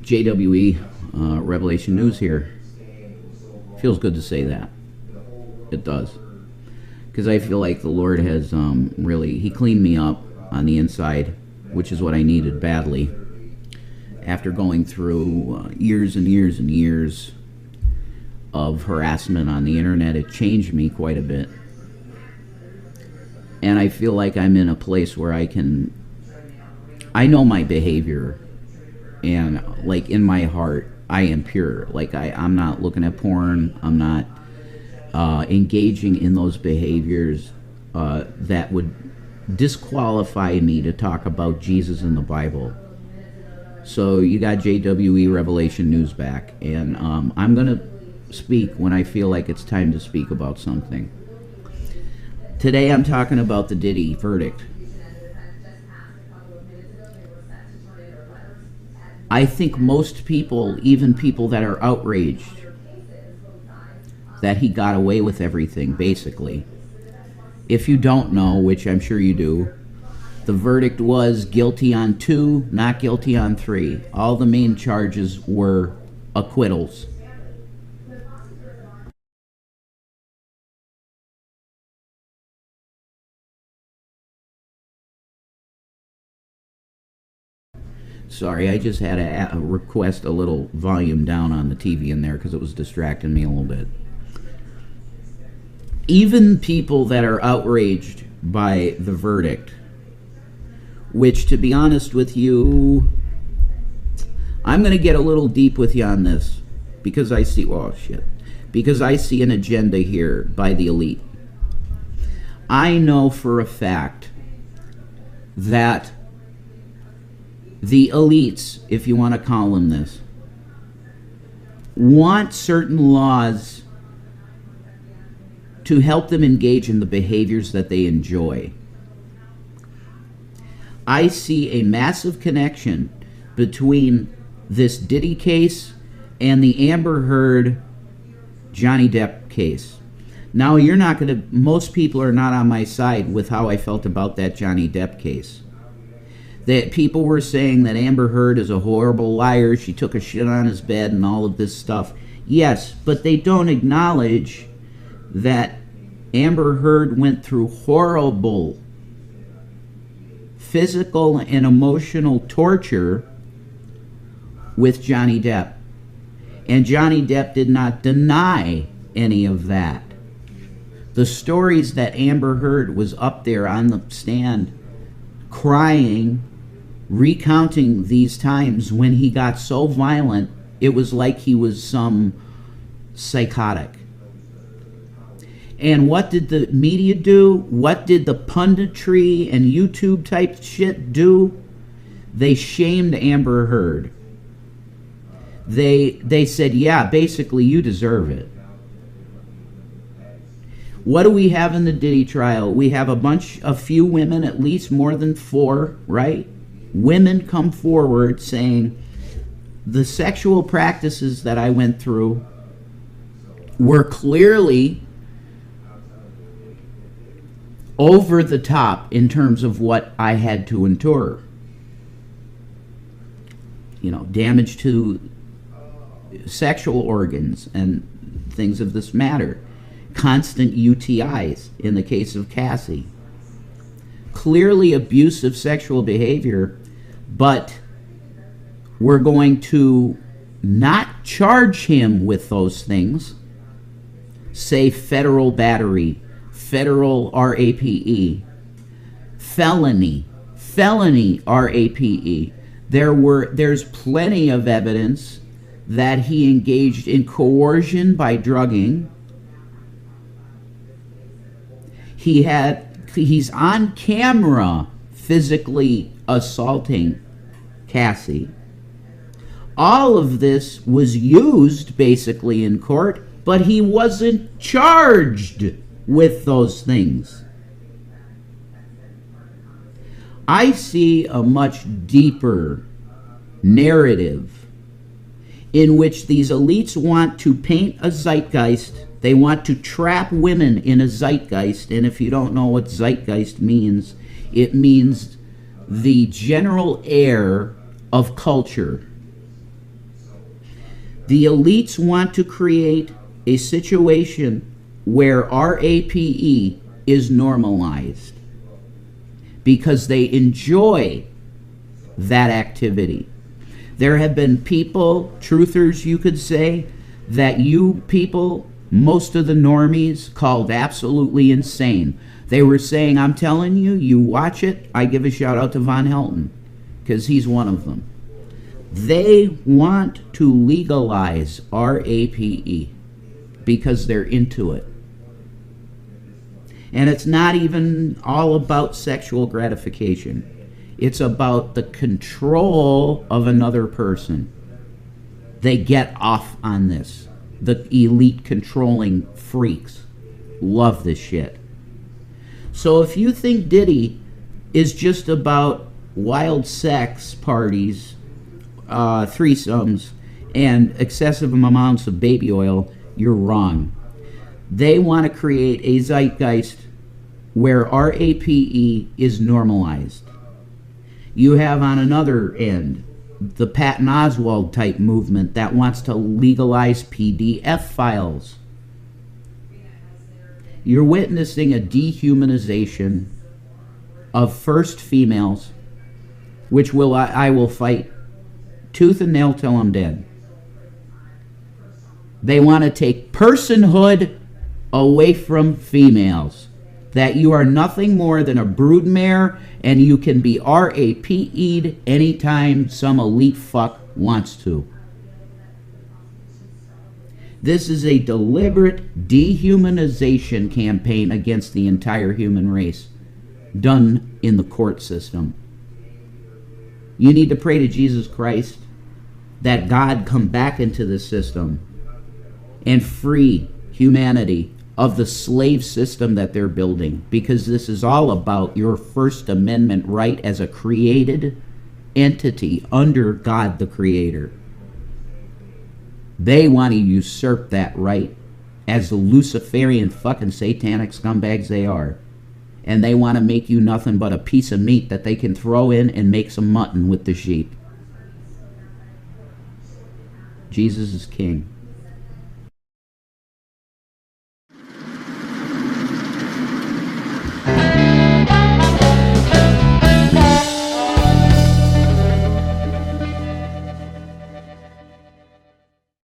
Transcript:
JWE Revelation News here. Feels good to say that. It does. Because I feel like the Lord has really, He cleaned me up on the inside, which is what I needed badly. After going through years and years and years of harassment on the internet, it changed me quite a bit. And I feel like I'm in a place where I know my behavior, and like in my heart, I am pure. Like I'm not looking at porn, I'm not engaging in those behaviors that would disqualify me to talk about Jesus in the Bible. So you got JWE Revelation News back, and I'm going to speak when I feel like it's time to speak about something. Today I'm talking about the Diddy verdict. I think most people, even people that are outraged that he got away with everything, basically. If you don't know, which I'm sure you do, the verdict was guilty on 2, not guilty on 3. All the main charges were acquittals. Sorry, I just had to request a little volume down on the TV in there because it was distracting me a little bit. Even people that are outraged by the verdict, which, to be honest with you, I'm going to get a little deep with you on this because I see, because I see an agenda here by the elite. I know for a fact that the elites, if you want to call them this, want certain laws to help them engage in the behaviors that they enjoy. I see a massive connection between this Diddy case and the Amber Heard Johnny Depp case. Now, most people are not on my side with how I felt about that Johnny Depp case. That people were saying that Amber Heard is a horrible liar, she took a shit on his bed and all of this stuff. Yes, but they don't acknowledge that Amber Heard went through horrible physical and emotional torture with Johnny Depp. And Johnny Depp did not deny any of that. The stories that Amber Heard was up there on the stand crying, recounting these times when he got so violent, it was like he was some psychotic. And what did the media do? What did the punditry and YouTube type shit do? They shamed Amber Heard. They said, yeah, basically you deserve it. What do we have in the Diddy trial? We have a few women, at least more than 4, right? Women come forward saying the sexual practices that I went through were clearly over the top in terms of what I had to endure. You know, damage to sexual organs and things of this matter. Constant UTIs in the case of Cassie. Clearly abusive sexual behavior, but we're going to not charge him with those things. Say federal battery, federal RAPE, felony RAPE. There's plenty of evidence that he engaged in coercion by drugging. He's on camera physically assaulting Cassie. All of this was used basically in court, but he wasn't charged with those things. I see a much deeper narrative in which these elites want to paint a zeitgeist. They want to trap women in a zeitgeist, and if you don't know what zeitgeist means, it means the general air of culture. The elites want to create a situation where RAPE is normalized because they enjoy that activity. There have been people, truthers you could say, that you people, most of the normies, called absolutely insane. They were saying, I'm telling you, you watch it. I give a shout out to Von Helton because he's one of them. They want to legalize RAPE because they're into it. And it's not even all about sexual gratification. It's about the control of another person. They get off on this. The elite controlling freaks love this shit. So if you think Diddy is just about wild sex parties, threesomes, and excessive amounts of baby oil, you're wrong. They want to create a zeitgeist where RAPE is normalized. You have on another end the Patton Oswalt type movement that wants to legalize PDF files. You're witnessing a dehumanization of first females, which I will fight tooth and nail till I'm dead. They want to take personhood away from females. That you are nothing more than a broodmare and you can be RAPE'd anytime some elite fuck wants to. This is a deliberate dehumanization campaign against the entire human race, done in the court system. You need to pray to Jesus Christ that God come back into the system and free humanity of the slave system that they're building, because this is all about your First Amendment right as a created entity under God the Creator. They want to usurp that right as the Luciferian fucking satanic scumbags they are. And they want to make you nothing but a piece of meat that they can throw in and make some mutton with the sheep. Jesus is king.